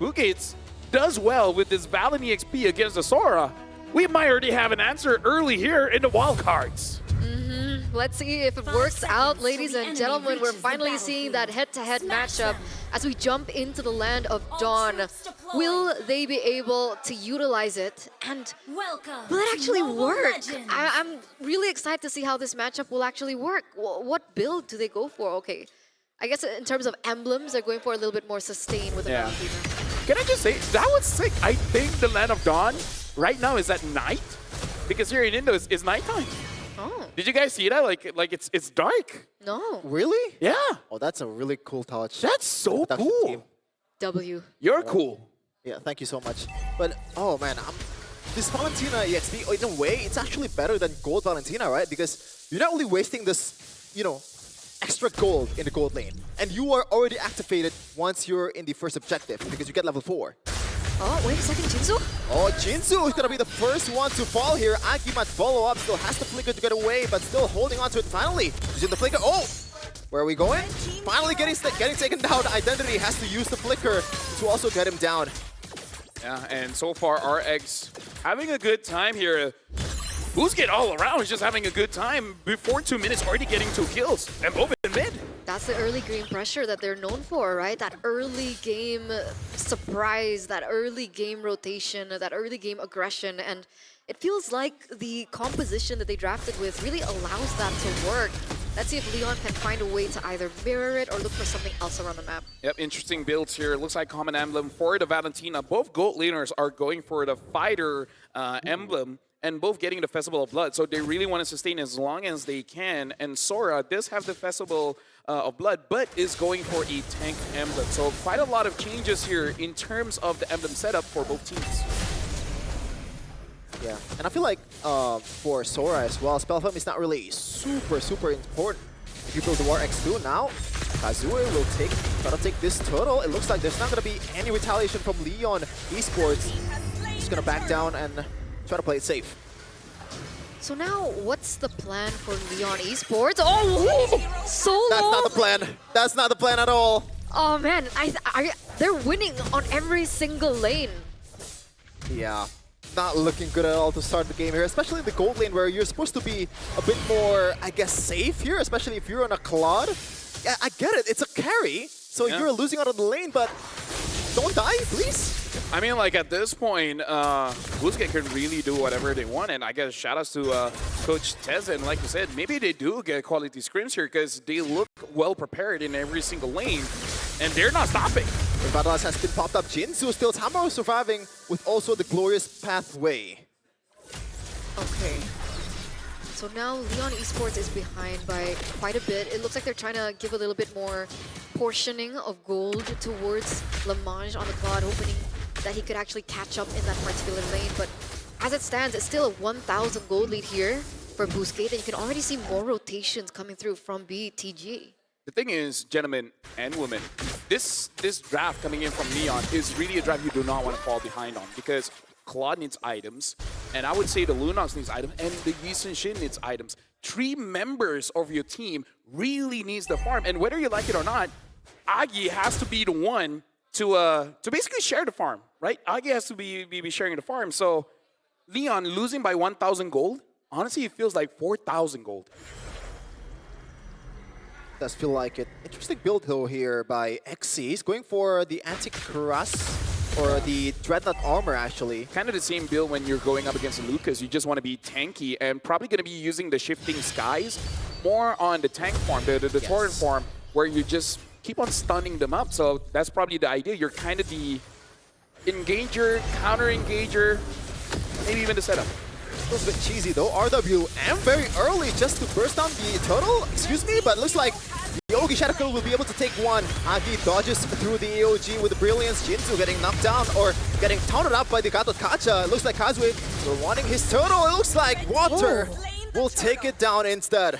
Boostgate does well with this Valen EXP against the Sora, we might already have an answer early here in the wildcards. Let's see if it works out, ladies and gentlemen. We're finally seeing that head-to-head matchup as we jump into the land of Dawn. Will they be able to utilize it? And will it actually work? I'm really excited to see how this matchup will actually work. What build do they go for? Okay, I guess in terms of emblems, they're going for a little bit more sustain with the Valentina. Can I just say, that was sick. I think the land of Dawn right now is at night, because here in Indo it's nighttime. Oh. Did you guys see that? Like it's dark. No. Really? Yeah. Oh, that's a really cool touch. That's so Production cool. team. W. You're cool. Yeah, thank you so much. But, oh man, this Valentina EXP, in a way, it's actually better than Gold Valentina, right? Because you're not only wasting this, you know, extra gold in the gold lane. And you are already activated once you're in the first objective, because you get level 4. Oh, wait a second, Jinzu? Oh, Jinzu is going to be the first one to fall here. Agi might follow up, still has the flicker to get away, but still holding on to it finally. Using the flicker. Oh! Where are we going? Finally getting taken down. Identity has to use the flicker to also get him down. Yeah, and so far RX having a good time here. Boostgate all around is just having a good time. Before 2 minutes, already getting 2 kills, and both in mid. That's the early game pressure that they're known for, right? That early game surprise, that early game rotation, that early game aggression. And it feels like the composition that they drafted with really allows that to work. Let's see if Leon can find a way to either mirror it or look for something else around the map. Yep, interesting builds here. Looks like common emblem for the Valentina. Both gold laners are going for the fighter emblem, and both getting the Festival of Blood. So they really want to sustain as long as they can. And Sora does have the Festival of Blood, but is going for a tank emblem. So quite a lot of changes here in terms of the emblem setup for both teams. Yeah, and I feel like for Sora as well, Spellfam is not really super important. If you build the War X2 now, Kazue will try to take this turtle. It looks like there's not going to be any retaliation from Leon Esports. He's going to back down and try to play it safe. So now, what's the plan for Leon Esports? Oh, solo! That's not the plan. That's not the plan at all. Oh man, they're winning on every single lane. Yeah, not looking good at all to start the game here, especially in the gold lane where you're supposed to be a bit more, I guess, safe here, especially if you're on a Claude. Yeah, I get it. It's a carry, so you're losing out on the lane, but don't die, please. I mean, like, at this point, Boostgate can really do whatever they want, and I guess shout-outs to Coach Tez, and like you said, maybe they do get quality scrims here because they look well-prepared in every single lane, and they're not stopping. The Battleaxe has been popped up. Jinzu still somehow surviving with also the glorious pathway. Okay. So now Leon Esports is behind by quite a bit. It looks like they're trying to give a little bit more portioning of gold towards Lamange on the Claude, hoping that he could actually catch up in that particular lane. But as it stands, it's still a 1,000 gold lead here for Boostgate, and you can already see more rotations coming through from BTG. The thing is, gentlemen and women, this draft coming in from Leon is really a draft you do not want to fall behind on, because Claude needs items, and I would say the Lunox needs items, and the Yi Sun-shin needs items. 3 members of your team really needs the farm, and whether you like it or not, Agi has to be the one to basically share the farm, right? Agi has to be sharing the farm, so Leon losing by 1,000 gold, honestly, it feels like 4,000 gold. Does feel like it. Interesting build though here by XC. He's going for the anti-cuirass, or the dreadnought armor actually. Kind of the same build when you're going up against Lucas. You just want to be tanky, and probably going to be using the shifting skies more on the tank form, the torrent form, where you just keep on stunning them up. So that's probably the idea. You're kind of the engager, counter-engager, maybe even the setup. A little bit cheesy though. RW and very early just to burst down the turtle. Excuse me, but looks like the Ogi Shadow Kill will be able to take one. Agi dodges through the AOG with the brilliance. Jinzu getting knocked down or getting taunted up by the Gato Kacha. It looks like Kazue will wanting his turtle. It looks like Water will take it down instead.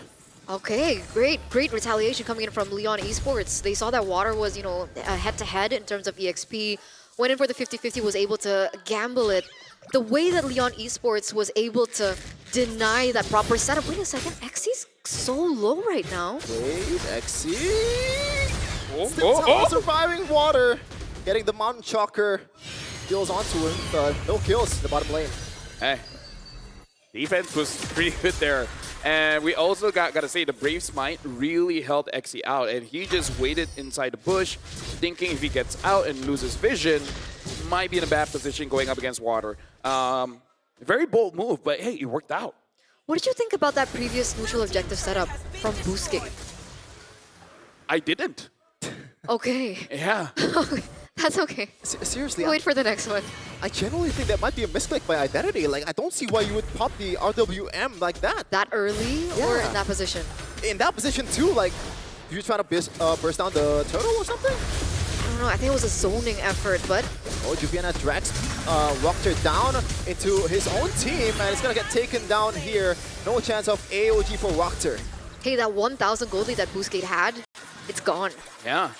Okay, great retaliation coming in from Leon Esports. They saw that Water was, you know, head-to-head in terms of EXP. Went in for the 50-50, was able to gamble it. The way that Leon Esports was able to deny that proper setup. Wait a second, XC's so low right now. Wait, XC still surviving Water. getting the Mountain Chalker kills onto him, but no kills in the bottom lane. Hey, defense was pretty good there. And we also got to say the Brave Smite really helped Xe out, and he just waited inside the bush, thinking if he gets out and loses vision, might be in a bad position going up against water. Very bold move, but hey, it worked out. What did you think about that previous neutral objective setup from Boostgate? I didn't. Okay. Yeah. That's okay. Seriously, Wait for the next one. I genuinely think that might be a misclick by Identity. Like, I don't see why you would pop the RWM like that. That early or in that position? In that position too, like, you're trying to burst down the turtle or something? I don't know. I think it was a zoning effort, but... Oh, Juviana drags Roctor down into his own team, and it's going to get taken down here. No chance of AOG for Roctor. Hey, that 1,000 gold lead that Boostgate had, it's gone. Yeah.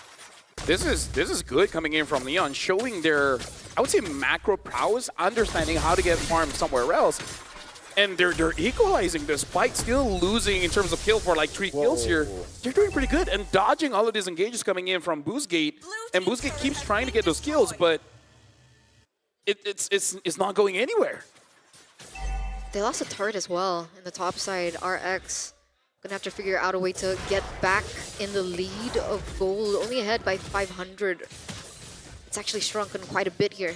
This is good coming in from Leon, showing their, I would say, macro prowess, understanding how to get farmed somewhere else. And they're equalizing despite still losing in terms of kill for like 3 kills here. They're doing pretty good and dodging all of these engages coming in from Boostgate. And Boostgate keeps trying to get those kills, but it's not going anywhere. They lost a turret as well in the top side. RX gonna have to figure out a way to get back in the lead of gold. Only ahead by 500. It's actually shrunken quite a bit here.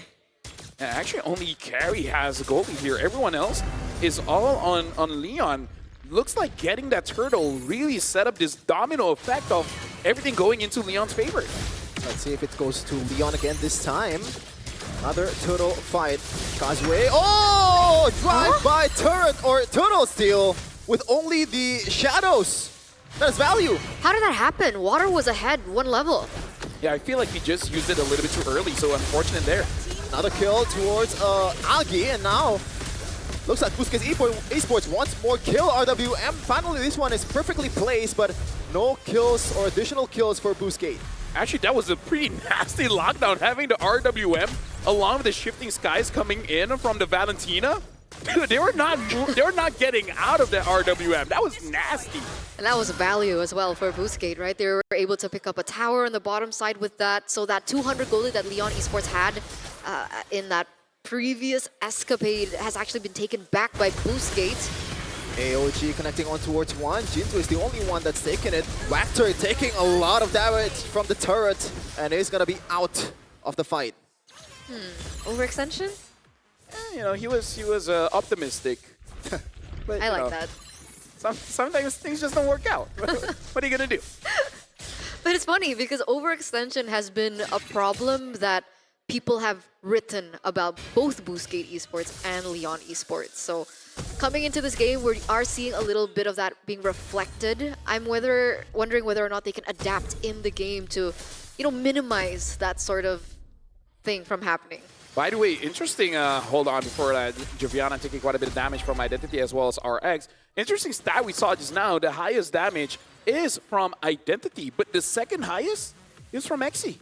And actually, only Carry has a goalie here. Everyone else is all on Leon. Looks like getting that turtle really set up this domino effect of everything going into Leon's favor. Let's see if it goes to Leon again this time. Another turtle fight. Kazue. Oh! Drive-by turret or turtle steal with only the shadows. That is value. How did that happen? Water was ahead 1 level. Yeah, I feel like he just used it a little bit too early, so unfortunate there. Another kill towards Agi, and now looks like Boostgate Esports wants more kill. RWM, finally this one is perfectly placed, but no kills or additional kills for Boostgate. Actually, that was a pretty nasty lockdown, having the RWM along with the shifting skies coming in from the Valentina. Dude, they were not getting out of that RWM. That was nasty. And that was value as well for Boostgate, right? They were able to pick up a tower on the bottom side with that. So that 200 goalie that Leon Esports had in that previous escapade has actually been taken back by Boostgate. AOG connecting on towards one. Jinzu is the only one that's taken it. Ractor taking a lot of damage from the turret and is going to be out of the fight. Overextension? You know, he was optimistic. But, I like that. Sometimes things just don't work out. What are you going to do? But it's funny because overextension has been a problem that people have written about both Boostgate Esports and Leon Esports. So coming into this game, we are seeing a little bit of that being reflected. I'm wondering whether or not they can adapt in the game to, minimize that sort of thing from happening. By the way, interesting, hold on, before Joviana taking quite a bit of damage from Identity as well as RX. Interesting stat we saw just now, the highest damage is from Identity, but the second highest is from Xe.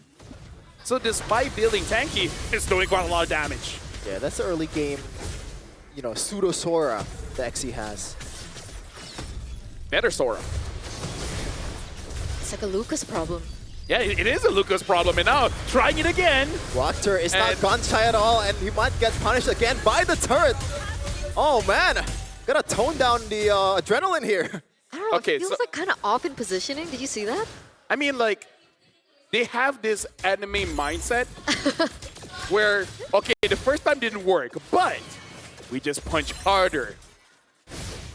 So despite building tanky, it's doing quite a lot of damage. Yeah, that's the early game, pseudo Sora that Xe has. Better Sora. It's like a Lucas problem. Yeah, it is a Lucas problem, and now trying it again. Roctor is not gun shy at all, and he might get punished again by the turret. Oh man, gotta tone down the adrenaline here. I don't know, it feels like kind of off in positioning. Did you see that? I mean, like, they have this anime mindset where, okay, the first time didn't work, but we just punch harder.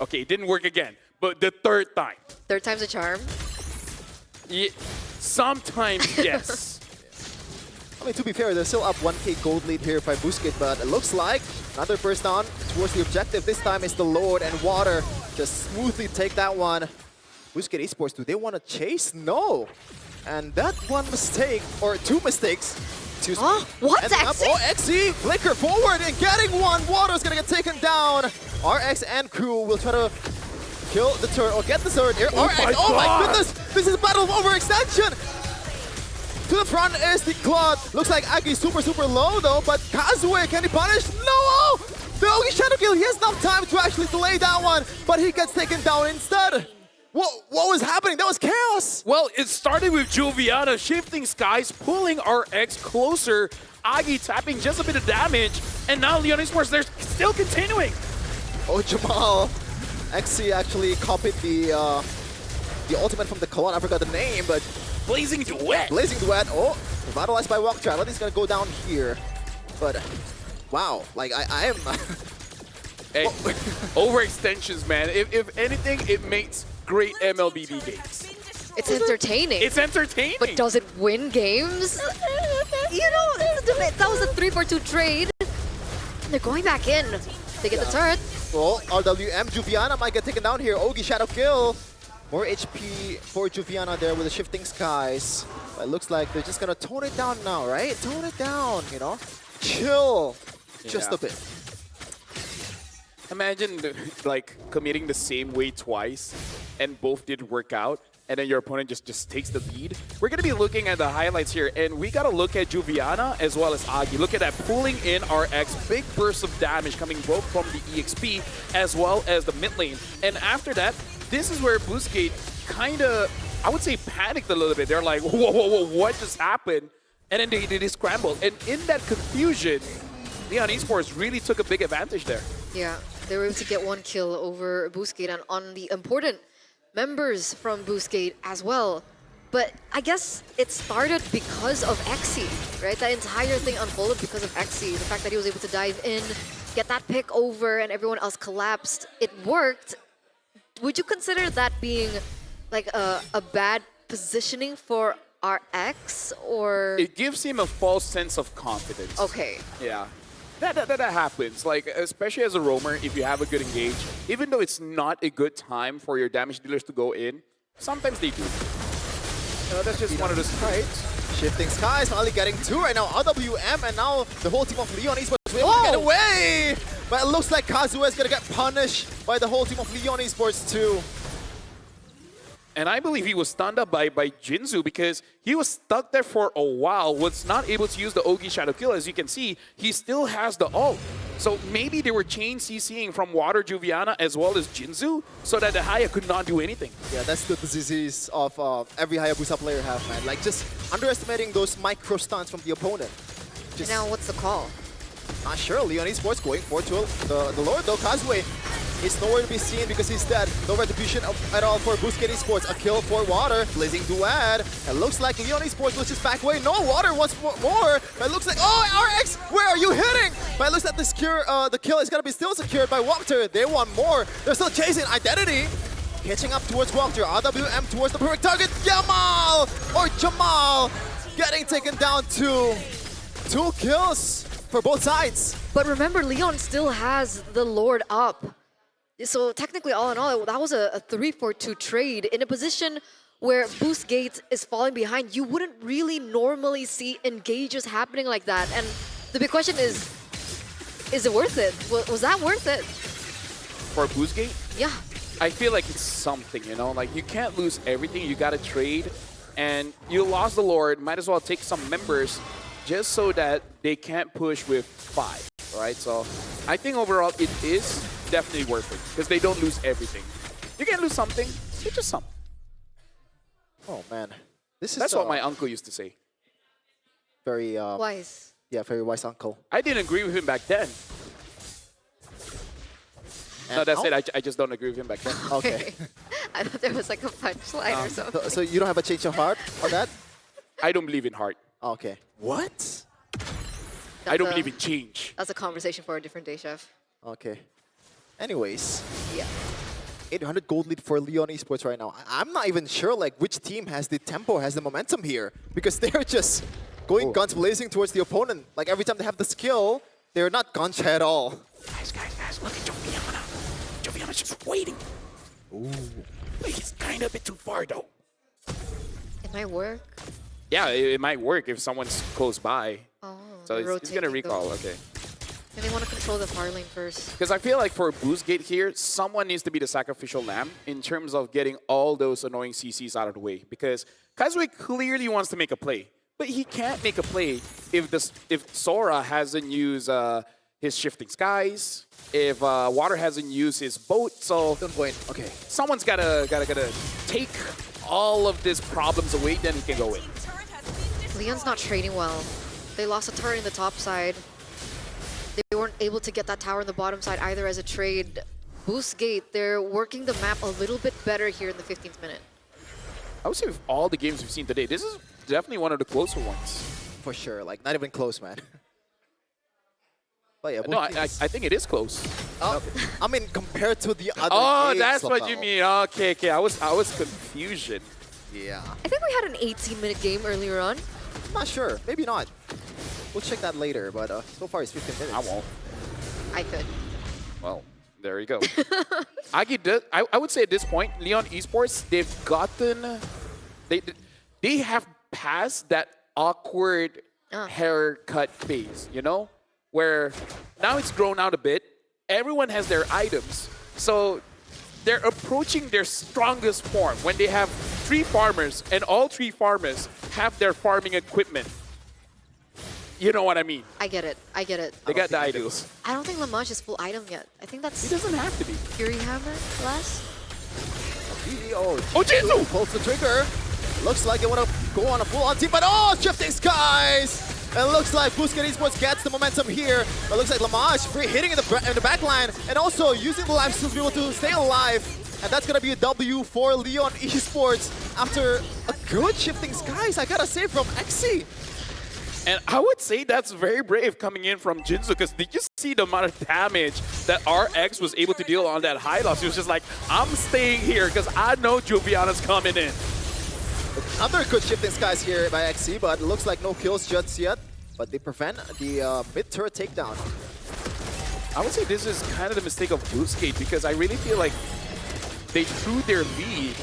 Okay, it didn't work again, but the third time. Third time's a charm? Yeah, sometimes, yes. I mean, to be fair, they're still up 1k gold lead here by Boostgate, but it looks like another burst down towards the objective. This time it's the Lord, and Water just smoothly take that one. Boostgate Esports, do they want to chase? No. And that one mistake, or 2 mistakes, what? Xe? Oh, Xe, flicker forward and getting one. Water's gonna get taken down. RX and crew will try to kill the turret, or get the turret here. RX, oh my goodness, this is a battle of overextension. To the front is the Claude. Looks like Agi super low though, but Kazue, can he punish? No! The Ogi Shadow Kill, he has enough time to actually delay that one, but he gets taken down instead. What was happening? That was chaos. Well, it started with Juviana shifting skies, pulling RX closer. Agi tapping just a bit of damage, and now Leon Esports, they're still continuing. Oh, Jamal. XC actually copied the ultimate from the Colon. I forgot the name, but Blazing Duet. Blazing Duet. Oh, revitalized by Walkthrough. I don't think he's gonna go down here, but wow, like I am. Hey, overextensions, man. If anything, it makes great MLBB games. It's entertaining. It's entertaining. But does it win games? You know, that was a 3-for-2 trade. They're going back in. They get the turret. Well, RWM, Juviana might get taken down here. Ogi Shadow Kill. More HP for Juviana there with the shifting skies. But it looks like they're just gonna tone it down now, right? Tone it down, you know? Chill just a bit. Imagine like committing the same way twice and both did work out, and then your opponent just takes the lead. We're going to be looking at the highlights here, and we got to look at Juviana as well as Agi. Look at that, pulling in RX, big burst of damage coming both from the EXP as well as the mid lane. And after that, this is where Boostgate kind of, I would say, panicked a little bit. They're like, whoa, whoa, whoa, what just happened? And then they scrambled. And in that confusion, Leon Esports really took a big advantage there. Yeah, they were able to get one kill over Boostgate and on the important members from Boostgate as well. But I guess it started because of XC, right? That entire thing unfolded because of XC. The fact that he was able to dive in, get that pick over, and everyone else collapsed. It worked. Would you consider that being like a bad positioning for RX, or? It gives him a false sense of confidence. Okay. Yeah. That happens, like, especially as a roamer, if you have a good engage, even though it's not a good time for your damage dealers to go in, sometimes they do. That's just one of those traits. Shifting skies, finally getting two right now. RWM, and now the whole team of Leon Esports will be able to get away! But it looks like Kazuya is going to get punished by the whole team of Leon Esports too. And I believe he was stunned up by Jinzu because he was stuck there for a while, was not able to use the Ogi Shadow Kill. As you can see, he still has the ult. So maybe they were chain CCing from Water Juviana as well as Jinzu so that the Haya could not do anything. Yeah, that's the disease of every Hayabusa player have, man. Like, just underestimating those micro stunts from the opponent. And now what's the call? Not sure. Leon Esports going for the Lord, though. Kazuya is nowhere to be seen because he's dead. No retribution at all for Boostgate Esports. A kill for Water. Blazing Duad. It looks like Leon Esports will just back away. No, Water wants more. But it looks like, oh, RX, where are you hitting? But it looks like the kill is going to be still secured by Walkthrough. They want more. They're still chasing Identity. Catching up towards Walkthrough. RWM towards the perfect target. Jamal getting taken down to 2 kills for both sides. But remember, Leon still has the Lord up. So technically, all in all, that was a 3-for-2 trade in a position where Boostgate is falling behind. You wouldn't really normally see engages happening like that. And the big question is it worth it? Was that worth it? For Boostgate? Yeah. I feel like it's something, you know? Like, you can't lose everything. You got to trade. And you lost the Lord. Might as well take some members just so that they can't push with 5, right? So I think overall it is definitely worth it because they don't lose everything. You can lose something, it's just something. Oh man, That's what my uncle used to say. Very Wise. Yeah, very wise uncle. I didn't agree with him back then. No, that's it. I just don't agree with him back then. Okay. I thought there was like a punchline or something. So you don't have a change of heart on that? I don't believe in heart. Okay. What? I don't believe in change. That's a conversation for a different day, Chef. Okay. Anyways. Yeah. 800 gold lead for Leon Esports right now. I'm not even sure like which team has the tempo, has the momentum here. Because they're just going guns blazing towards the opponent. Like every time they have the skill, they're not gun shy at all. Guys, look at Joviana. Joviana's just waiting. Ooh. He's kind of a bit too far though. It might work. Yeah, it might work if someone's close by. Oh, So it's going to recall, okay. And they want to control the far lane first. Because I feel like for Boostgate here, someone needs to be the sacrificial lamb in terms of getting all those annoying CCs out of the way. Because Kazuya clearly wants to make a play, but he can't make a play if Sora hasn't used his shifting skies, if Water hasn't used his boat, so Don't go in. Okay. someone's gotta take all of these problems away, then he can go in. Leon's not trading well. They lost a turret in the top side. They weren't able to get that tower in the bottom side either as a trade. Boostgate, they're working the map a little bit better here in the 15th minute. I would say with all the games we've seen today, this is definitely one of the closer ones. For sure. Like, not even close, man. But yeah, No, I think it is close. I mean, compared to the other Oh, games, that's what Lapel. you mean. Okay. I was confusion. Yeah. I think we had an 18-minute game earlier on. I'm not sure. Maybe not. We'll check that later, but so far it's 15 minutes. I won't. I could. Well, there you go. I would say at this point, Leon Esports, they've gotten, they have passed that awkward haircut phase, you know, where now it's grown out a bit. Everyone has their items, so they're approaching their strongest form when they have 3 farmers, and all 3 farmers have their farming equipment. You know what I mean? I get it. I get it. They got the items. I don't think Lamage is full item yet. I think He that's doesn't have to be. Fury Hammer last. Oh, Jinzu! pulls the trigger. Looks like they want to go on a full-on team, but oh, shifting skies! And it looks like Boostgate Esports gets the momentum here. But it looks like Lamage free hitting in the back line and also using the life steal to be able to stay alive. And that's going to be a W for Leon Esports after a good shifting skies, I gotta say, from XC. And I would say that's very brave coming in from Jinzu, because did you see the amount of damage that RX was able to deal on that high loss? He was just like, I'm staying here because I know Juviana's coming in. Another good shifting skies here by XC, but it looks like no kills just yet. But they prevent the mid-turret takedown. I would say this is kind of the mistake of Boostgate, because I really feel like they threw their lead.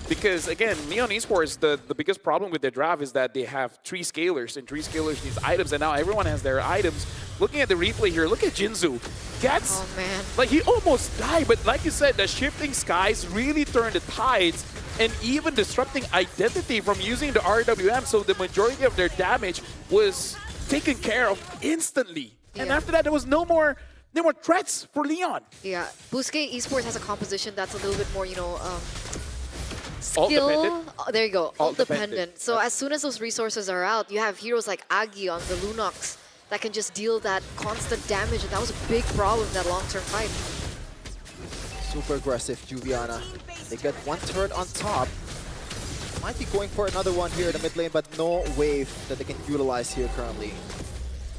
Because again, Leon Esports, the biggest problem with their draft is that they have 3 scalers, and 3 scalers needs items, and now everyone has their items. Looking at the replay here, look at Jinzu. Gets, Oh man. like, he almost died, but like you said, the shifting skies really turned the tides, and even disrupting identity from using the RWM, so the majority of their damage was taken care of instantly. And Yeah. after that, there was no more threats for Leon. Yeah. Boostgate Esports has a composition that's a little bit more, you know, Alt skill. dependent? Oh, there you go. Alt dependent. dependent. So as soon as those resources are out, you have heroes like Agi on the Lunox that can just deal that constant damage, and that was a big problem in that long-term fight. Super aggressive, Juviana. They get 1 turret on top. Might be going for another one here in the mid lane, but no wave that they can utilize here currently.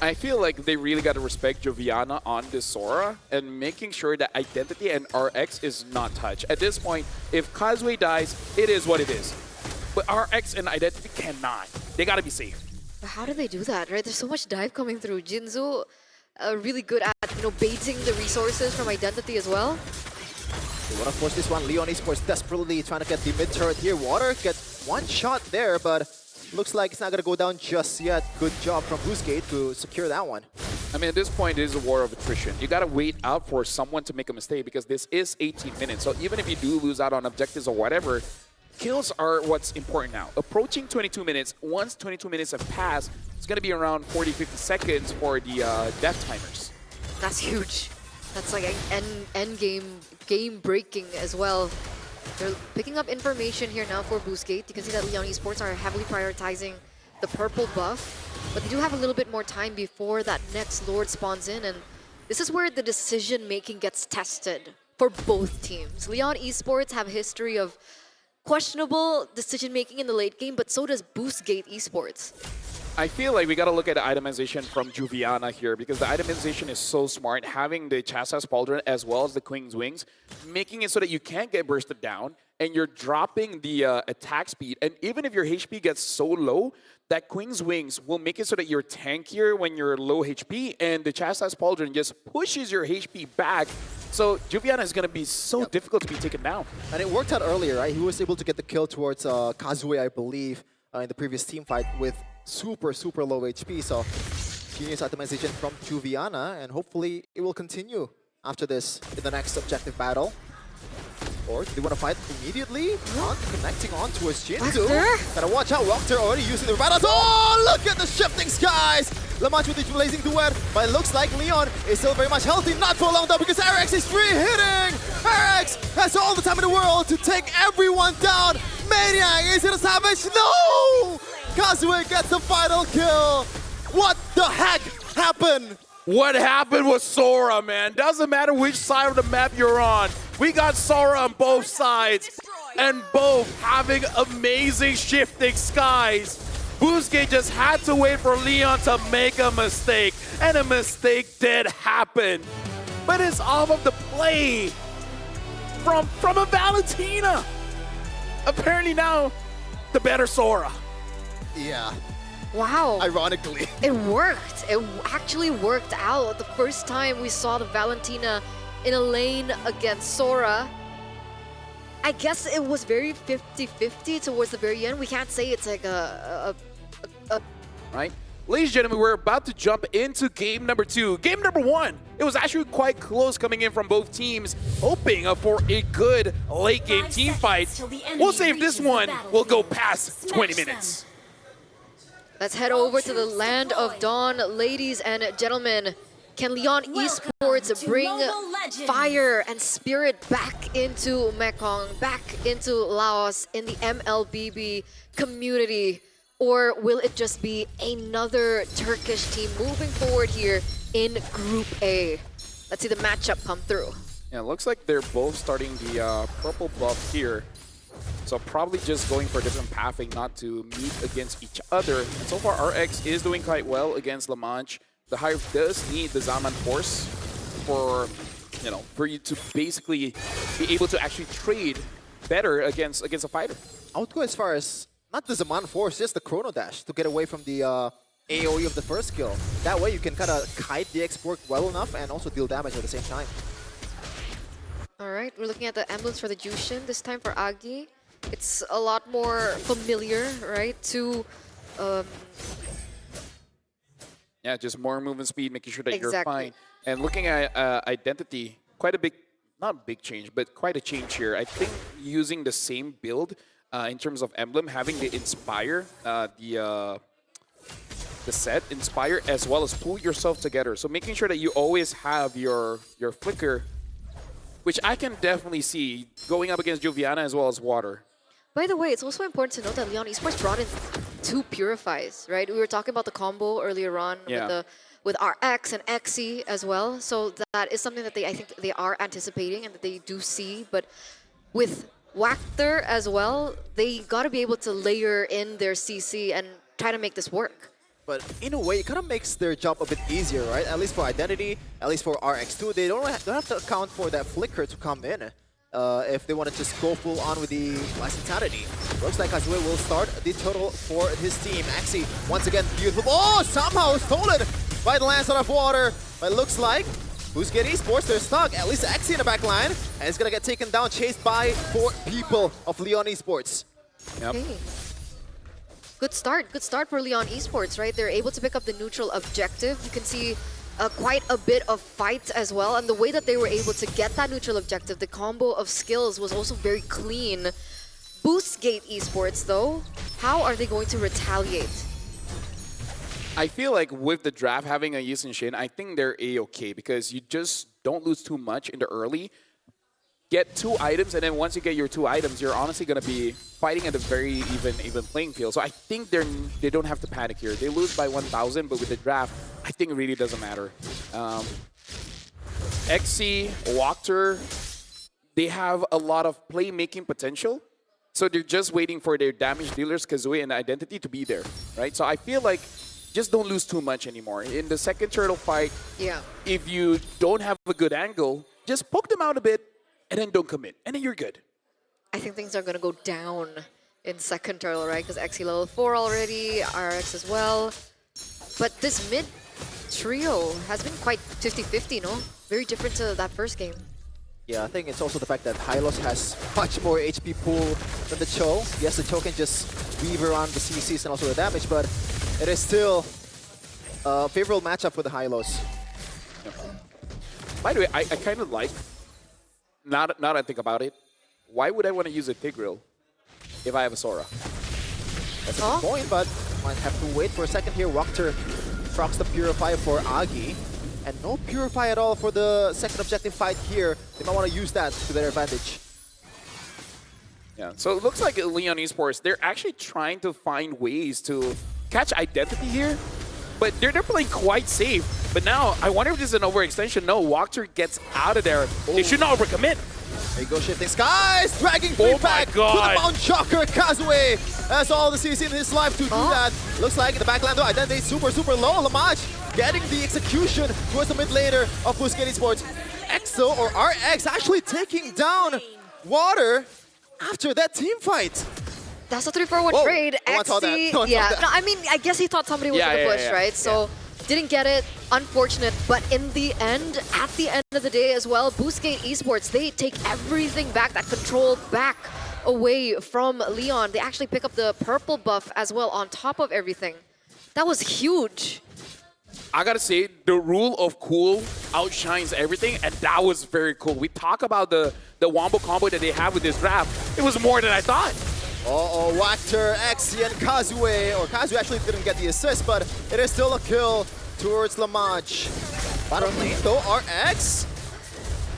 I feel like they really got to respect Joviana on this Sora and making sure that Identity and RX is not touched. At this point, if Kazue dies, it is what it is. But RX and Identity cannot. They got to be safe. But how do they do that, right? There's so much dive coming through. Jinzu, really good at, you know, baiting the resources from Identity as well. They want to force this one. Leon Esports desperately trying to get the mid turret here. Water gets 1 shot there, but looks like it's not going to go down just yet. Good job from Boostgate to secure that one. I mean, at this point, it is a war of attrition. You got to wait out for someone to make a mistake, because this is 18 minutes. So even if you do lose out on objectives or whatever, kills are what's important now. Approaching 22 minutes, once 22 minutes have passed, it's going to be around 40, 50 seconds for the death timers. That's huge. That's like an end game breaking as well. They're picking up information here now for Boostgate. You can see that Leon Esports are heavily prioritizing the purple buff, but they do have a little bit more time before that next Lord spawns in, and this is where the decision making gets tested for both teams. Leon Esports have a history of questionable decision making in the late game, but so does Boostgate Esports. I feel like we got to look at the itemization from Juviana here, because the itemization is so smart, having the Chasta's Pauldron as well as the Queen's Wings, making it so that you can't get bursted down and you're dropping the attack speed. And even if your HP gets so low, that Queen's Wings will make it so that you're tankier when you're low HP, and the Chasta's Pauldron just pushes your HP back. So Juviana is going to be so difficult to be taken down. And it worked out earlier, right? He was able to get the kill towards Kazue, I believe, in the previous team fight with super low HP. So genius optimization from Juviana, and hopefully it will continue after this in the next objective battle. Or do they want to fight immediately? On connecting on towards Jinzu. Wactor? Gotta watch out, Wactor already using the battles. Oh, look at the shifting skies! Lamanch with the blazing duet, but it looks like Leon is still very much healthy. Not for long though, because RX is free hitting. RX has all the time in the world to take everyone down. Maniac, is it a savage? No! Kazue gets the final kill. What the heck happened? What happened with Sora, man? Doesn't matter which side of the map you're on. We got Sora on both sides, and both having amazing shifting skies. Boostgate just had to wait for Leon to make a mistake, and a mistake did happen. But it's off of the play from a Valentina. Apparently now, the better Sora. Yeah, Wow. ironically. It worked. It actually worked out. The first time we saw the Valentina in a lane against Sora, I guess it was very 50-50 towards the very end. We can't say it's like a Right? Ladies and gentlemen, we're about to jump into game number 2. Game number 1, it was actually quite close coming in from both teams, hoping for a good late game team fight. We'll see if this one will go past 20 minutes. Let's head over to the land of Dawn, ladies and gentlemen. Can Leon Esports bring fire and spirit back into Mekong, back into Laos in the MLBB community? Or will it just be another Turkish team moving forward here in Group A? Let's see the matchup come through. Yeah, it looks like they're both starting the purple buff here. So probably just going for different pathing, not to meet against each other. And so far, RX is doing quite well against Lamanch. The Hive does need the Zaman Force for, for you to basically be able to actually trade better against a fighter. I would go as far as not the Zaman Force, just the Chrono Dash to get away from the AoE of the first skill. That way you can kind of kite the export well enough and also deal damage at the same time. All right, we're looking at the emblems for the Jushin, this time for Agi. It's a lot more familiar, right, to... Yeah, just more movement speed, making sure that you're Exactly. fine. And looking at identity, quite a big, not a big change, but quite a change here. I think using the same build in terms of emblem, having the Inspire, the set, Inspire, as well as pull yourself together. So making sure that you always have your flicker, which I can definitely see going up against Joviana as well as Water. By the way, it's also important to note that Leon Esports brought in 2 Purifies, right? We were talking about the combo earlier on with RX and XE as well. So that is something that I think they are anticipating and that they do see. But with Wactor as well, they got to be able to layer in their CC and try to make this work. But in a way, it kind of makes their job a bit easier, right? At least for Identity, at least for RX2, they don't have to account for that flicker to come in if they want to just go full on with the Last Insanity. Looks like Kazue will start the total for his team. Axie, once again, beautiful. Oh, somehow stolen by the Lance out of Water. But it looks like Boostgate Esports, they're stuck. At least Axie in the back line. And it's going to get taken down, chased by 4 people of Leon Esports. Yep. Okay. Good start for Leon Esports, right? They're able to pick up the neutral objective. You can see quite a bit of fights as well. And the way that they were able to get that neutral objective, the combo of skills was also very clean. Boostgate Esports, though, how are they going to retaliate? I feel like with the draft having a Yisun Shin, I think they're A-okay because you just don't lose too much in the early. Get 2 items, and then once you get your 2 items, you're honestly going to be fighting at a very even playing field. So I think they don't have to panic here. They lose by 1,000, but with the draft, I think it really doesn't matter. XC, Wactor, they have a lot of playmaking potential. So they're just waiting for their damage dealers, Kazue and Identity, to be there, right? So I feel like just don't lose too much anymore. In the second turtle fight, if you don't have a good angle, just poke them out a bit, and then don't commit, and then you're good. I think things are going to go down in second turtle, right? Because XE level 4 already, RX as well. But this mid trio has been quite 50-50, no? Very different to that first game. Yeah, I think it's also the fact that Hylos has much more HP pool than the Cho. Yes, the Cho can just weave around the CCs and also the damage, but it is still a favorable matchup for the Hylos. By the way, I kind of like, now that I think about it, why would I want to use a Tigreal if I have a Sora? That's a good point, but might have to wait for a second here. Wactor procs the Purify for Agi. And no Purify at all for the second objective fight here. They might want to use that to their advantage. Yeah, so it looks like Leon Esports, they're actually trying to find ways to catch identity here, but they're playing quite safe. But now, I wonder if this is an overextension. No, Walker gets out of there. They should not overcommit. There you go, Shifting Skies, dragging free back to the Mount Shocker. Kazue has all the CC in his life to do that. Looks like the backland though, identity super low. Lamaj getting the execution towards the mid laner of Boostgate Esports. EXO or RX actually taking down Water after that team fight. That's a 3-4-1 trade. No one saw that. No one saw that. No, I mean, I guess he thought somebody was in the bush, right? So didn't get it. Unfortunate. But in the end, at the end of the day as well, Boostgate Esports, they take everything back, that control back away from Leon. They actually pick up the purple buff as well on top of everything. That was huge. I gotta say, the rule of cool outshines everything, and that was very cool. We talk about the wombo combo that they have with this draft. It was more than I thought. Uh-oh, Wactor, Exi, and Kazue. Or Kazue actually didn't get the assist, but it is still a kill towards Lamaj. Bottom lane though, RX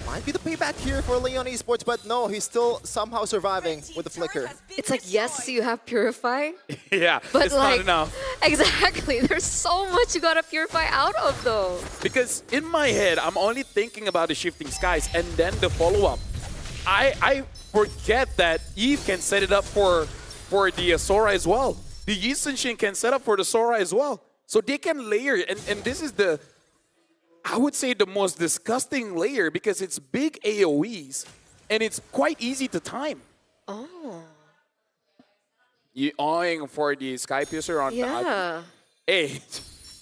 might be the payback here for Leon Esports, but no, he's still somehow surviving with the flicker. It's like, yes, you have Purify. Yeah, but it's like, not enough. Exactly. There's so much you gotta Purify out of though. Because in my head, I'm only thinking about the Shifting Skies and then the follow-up. I forget that Eve can set it up for the Sora as well. The Yi Sun-Shin can set up for the Sora as well. So they can layer, and this is the, I would say, the most disgusting layer because it's big AoEs and it's quite easy to time. Oh. You eyeing for the Sky Piercer on Yeah. Hey,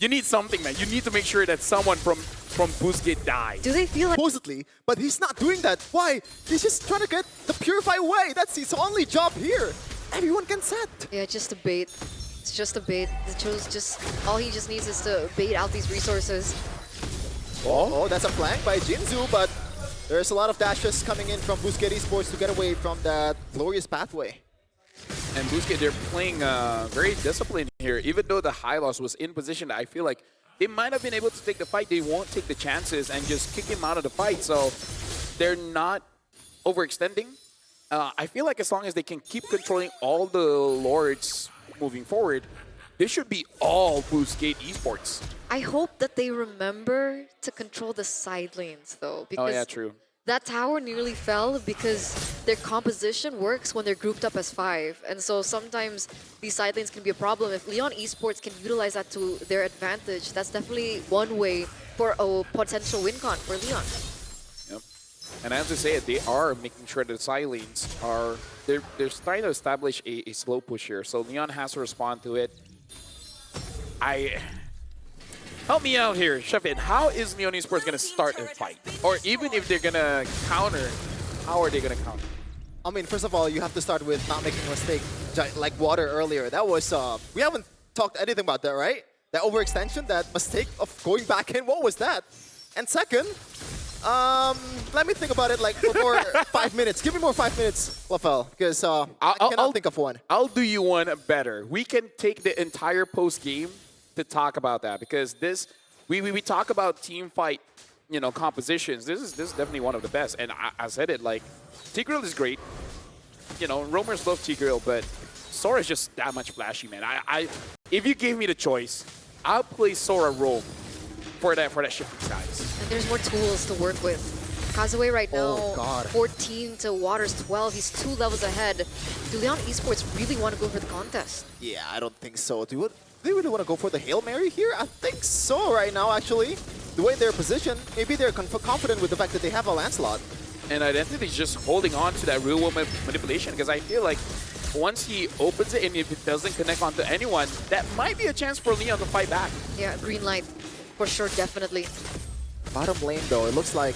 you need something, man. You need to make sure that someone from Boostgate dies. Do they feel like... Supposedly, but he's not doing that. Why? He's just trying to get the Purify away. That's his only job here. Everyone can set. Yeah, just a bait. It's just a bait. The chose just... All he just needs is to bait out these resources. Oh, that's a flank by Jinzu, but there's a lot of dashes coming in from Boostgate Esports to get away from that glorious pathway. And Boostgate, they're playing very disciplined here. Even though the high loss was in position, I feel like they might have been able to take the fight. They won't take the chances and just kick him out of the fight. So they're not overextending. I feel like as long as they can keep controlling all the Lords moving forward, this should be all Boostgate Esports. I hope that they remember to control the side lanes, though. Because Oh, yeah, true. that tower nearly fell because their composition works when they're grouped up as 5. And so sometimes these side lanes can be a problem. If Leon Esports can utilize that to their advantage, that's definitely one way for a potential win con for Leon. Yep. And I have to say it, they are making sure that the side lanes are, they're trying to establish a slow push here. So Leon has to respond to it. Help me out here, Shefin. How is Leon Esports going to start a fight? Or even if they're going to counter, how are they going to counter? I mean, first of all, you have to start with not making a mistake like Water earlier. That was, we haven't talked anything about that, right? That overextension, that mistake of going back in, what was that? And second, let me think about it like for more 5 minutes. Give me more 5 minutes, Lafel, because I cannot think of one. I'll do you one better. We can take the entire post-game to talk about that because this, we talk about team fight, compositions. This is definitely one of the best. And I said it, like, Tigreal is great. Roamers love Tigreal, but Sora is just that much flashy, man. If you gave me the choice, I'll play Sora roam for that Shifting Skies. And there's more tools to work with. Kazue right now, Oh, God. 14 to Water's 12. He's 2 levels ahead. Do Leon Esports really want to go for the contest? Yeah, I don't think so. Do they really want to go for the Hail Mary here? I think so right now, actually. The way they're positioned, maybe they're confident with the fact that they have a Lancelot. And Identity is just holding on to that real world manipulation because I feel like once he opens it and if it doesn't connect onto anyone, that might be a chance for Leon to fight back. Yeah, green light. For sure, definitely. Bottom lane, though, it looks like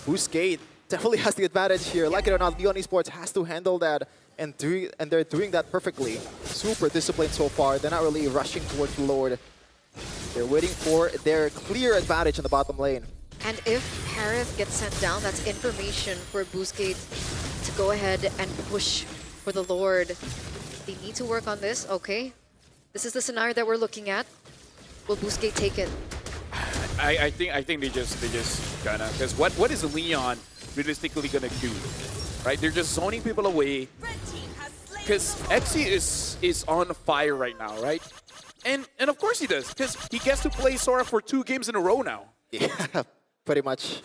Boostgate definitely has the advantage here. Like it or not, Leon Esports has to handle that, and they're doing that perfectly. Super disciplined so far. They're not really rushing towards the Lord. They're waiting for their clear advantage in the bottom lane. And if Harith gets sent down, that's information for Boostgate to go ahead and push for the Lord. They need to work on this, okay? This is the scenario that we're looking at. will Boostgate take it? I think they just gonna, because what is Leon realistically gonna do, right? They're just zoning people away, because XC is on fire right now, right? And of course he does, because he gets to play Sora for 2 games in a row now. Yeah, pretty much.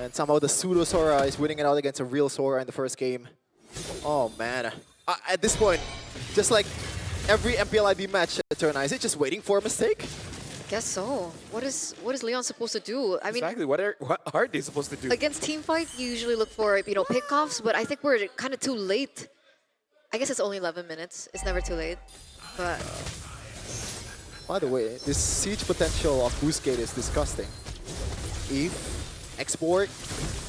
And somehow the pseudo Sora is winning it out against a real Sora in the first game. Oh man. At this point, just like every MPLIB match, Turna, is it just waiting for a mistake? Guess so. What is Leon supposed to do? I mean, Exactly. What are they supposed to do? against teamfight, you usually look for pickoffs, but I think we're kind of too late. I guess it's only 11 minutes. It's never too late. But By the way, this siege potential of Boostgate is disgusting. Eve, export,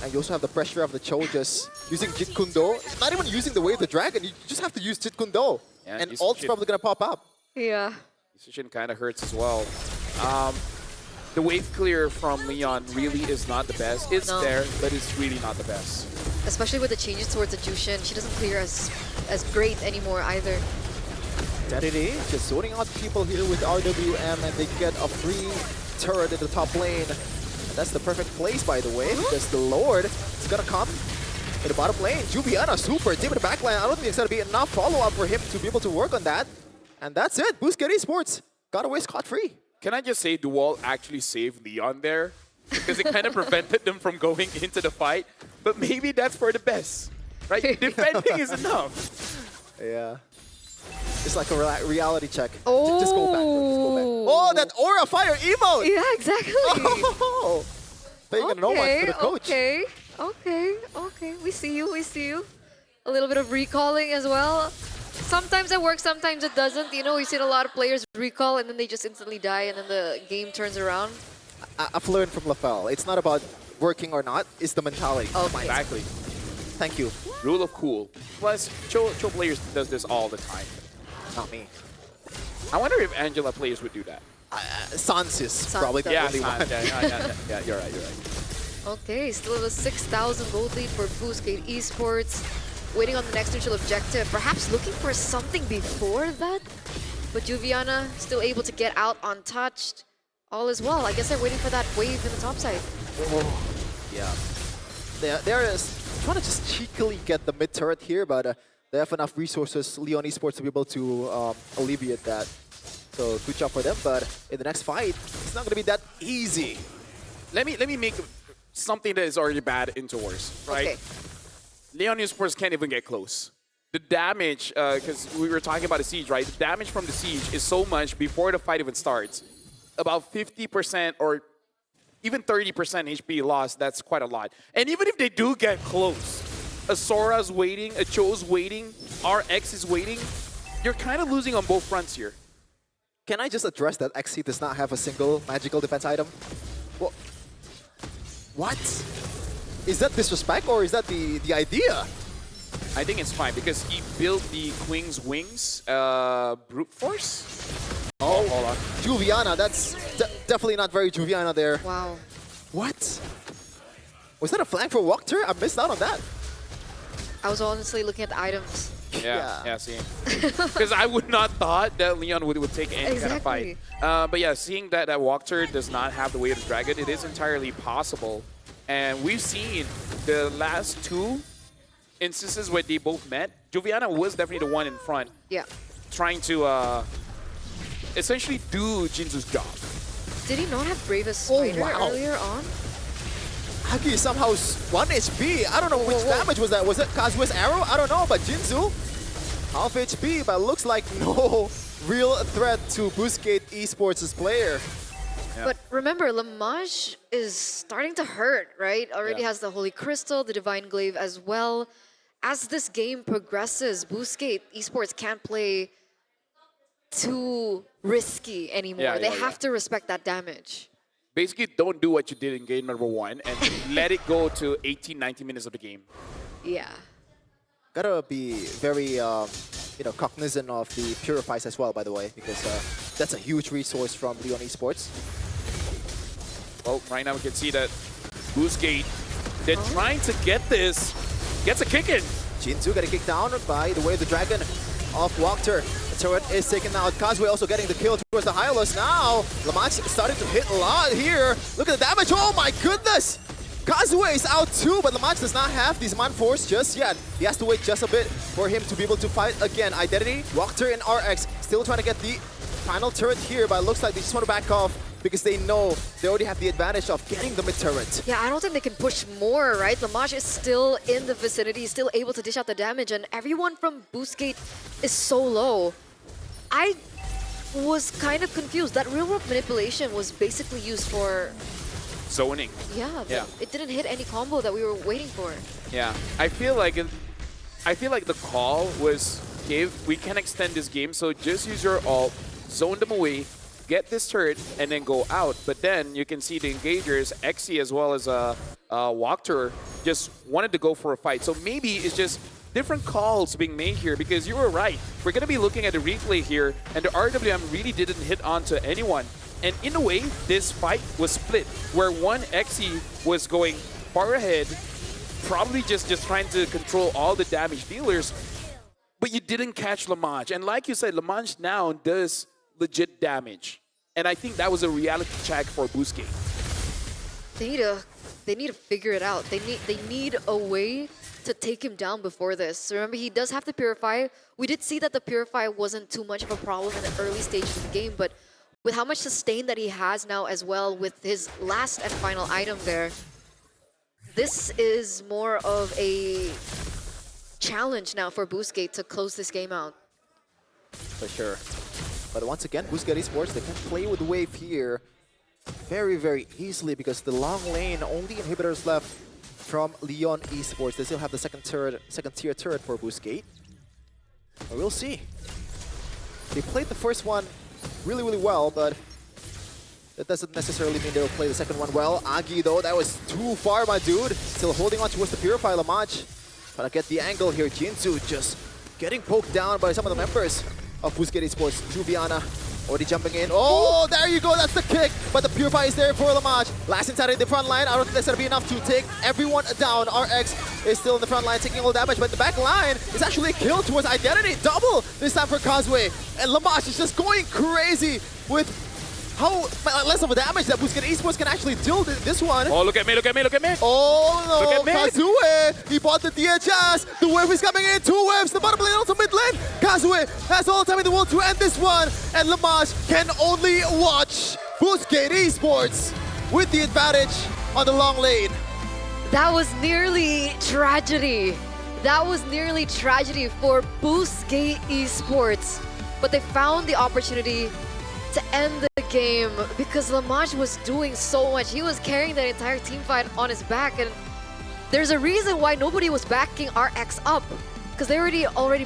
and you also have the pressure of the Cho just using Jit Kundo. Not even using the Wave of the Dragon, you just have to use Jit Kundo. Yeah, and use ult's Jit. probably gonna pop up. yeah. Decision kind of hurts as well. The wave clear from Leon really is not the best. It's No. there, but it's really not the best. Especially with the changes towards the Jushin, she doesn't clear as great anymore either. Daddy just zoning out people here with RWM, and they get a free turret in the top lane. And that's the perfect place, by the way, because the Lord is gonna come in the bottom lane. Juviana super deep in the back line. I don't think it's gonna be enough follow-up for him to be able to work on that. And that's it. Boostgate Esports got away scot-free. Can I just say Dual actually saved Leon there? Because it kind of prevented them from going into the fight. But maybe that's for the best, right? Defending is enough. Yeah. It's like a reality check. Oh. Just go back. Just go back. Oh, that aura fire emote! Yeah, exactly. Oh, paying no one for the coach. Okay. We see you. A little bit of recalling as well. Sometimes it works, sometimes it doesn't. You know, we've seen a lot of players recall and then they just instantly die and then the game turns around. I've learned from LaFell. It's not about working or not, it's the mentality. Oh, Exactly. Thank you. Rule of cool. Plus, Cho players does this all the time. Not me. I wonder if Angela players would do that. Sans is probably the Yeah, only one. yeah, you're right. Okay, still have a 6,000 gold lead for Boostgate Esports. Waiting on the next neutral objective, perhaps looking for something before that. But Juviana still able to get out untouched. All is well. I guess they're waiting for that wave in the top side. Yeah. They're trying to just cheekily get the mid turret here, but they have enough resources, Leon Esports, to be able to alleviate that. So good job for them, but in the next fight, it's not going to be that easy. Let me make something that is already bad into worse, right? Okay. Leon Esports can't even get close. The damage, because we were talking about the siege, right? The damage from the siege is so much before the fight even starts. About 50% or even 30% HP loss, that's quite a lot. And even if they do get close, a Sora's waiting, a Cho's waiting, RX is waiting, you're kind of losing on both fronts here. Can I just address that XC does not have a single magical defense item? What? Is that disrespect or is that the idea? I think it's fine because he built the Queen's Wings brute force. Oh, hold on. Juviana, that's definitely not very Juviana there. Wow. What? Was that a flank for Walker? I missed out on that. I was honestly looking at the items. Yeah, see. Because I would not thought that Leon would take any kind of fight. But yeah, seeing that Walker does not have the weight of the dragon, it is entirely possible. And we've seen the last 2 instances where they both met. Juviana was definitely the one in front. Yeah. Trying to essentially do Jinzu's job. Did he not have Bravest Spider earlier on? Hagi somehow 1 HP. I don't know which damage was that. Was it Kazuya's arrow? I don't know, but Jinzu, half HP, but looks like no real threat to Boostgate Esports' player. Yeah. But remember, Lamage is starting to hurt, right? Already has the Holy Crystal, the Divine Glaive as well. As this game progresses, Boostgate Esports can't play too risky anymore. They have to respect that damage. Basically, don't do what you did in game number 1 and let it go to 18, 19 minutes of the game. Yeah. Gotta be very, cognizant of the Purifies as well, by the way, because that's a huge resource from Leon Esports. Well, right now we can see that Boostgate, they're trying to get this, gets a kick in. Jinzu getting kicked down by the way the dragon of Walker. The turret is taken out. Kazue also getting the kill towards the Hylos. Now, Lamanch starting to hit a lot here. Look at the damage. Oh my goodness! Kazue is out too, but Lamanch does not have these Man Force just yet. He has to wait just a bit for him to be able to fight again. Identity, Walker, and RX still trying to get the final turret here, but it looks like they just want to back off because they know they already have the advantage of getting the mid-turret. Yeah, I don't think they can push more, right? Lamanch is still in the vicinity, still able to dish out the damage, and everyone from Boostgate is so low. I was kind of confused. That real-world manipulation was basically used for... Zoning. Yeah, but Yeah. it didn't hit any combo that we were waiting for. Yeah, I feel like the call was, we can extend this game, so just use your ult, zone them away, get this turret, and then go out. But then you can see the engagers, Xe as well as Walker, just wanted to go for a fight. So maybe it's just different calls being made here, because you were right. We're going to be looking at the replay here, and the RWM really didn't hit onto anyone. And in a way, this fight was split, where one Xe was going far ahead, probably just trying to control all the damage dealers, but you didn't catch Lamanch. And like you said, Lamanch now does legit damage. And I think that was a reality check for Boostgate. They need to figure it out. They need a way to take him down before this. Remember, he does have the Purify. We did see that the Purify wasn't too much of a problem in the early stages of the game, but with how much sustain that he has now as well with his last and final item there, this is more of a challenge now for Boostgate to close this game out. For sure. But once again, Boostgate Esports, they can play with Wave here very, very easily because the long lane, only inhibitors left from Leon Esports. They still have the second tier turret for Boostgate. But we'll see. They played the first one really, really well, but that doesn't necessarily mean they'll play the second one well. Agi, though, that was too far, my dude. Still holding on towards the Purify. Lamanch trying to get the angle here. Jinzu just getting poked down by some of the members of Boostgate Esports. Juviana already jumping in. Oh, there you go. That's the kick. But the Purify is there for Lamanch. Last inside in the front line. I don't think that's going to be enough to take everyone down. RX is still in the front line taking all damage, but the back line is actually a kill towards Identity. Double this time for Kazue. And Lamanch is just going crazy with how less of a damage that Boostgate Esports can actually deal this one. Oh, look at me, look at me, look at me. Oh no, Look at me. Kazue, he bought the DHS. The wave is coming in, 2 waves, the bottom lane also mid lane. Kazue has all the time in the world to end this one. And Lamanch can only watch Boostgate Esports with the advantage on the long lane. That was nearly tragedy. That was nearly tragedy for Boostgate Esports. But they found the opportunity to end the game because Lamanch was doing so much. He was carrying the entire team fight on his back, and there's a reason why nobody was backing RX up because they already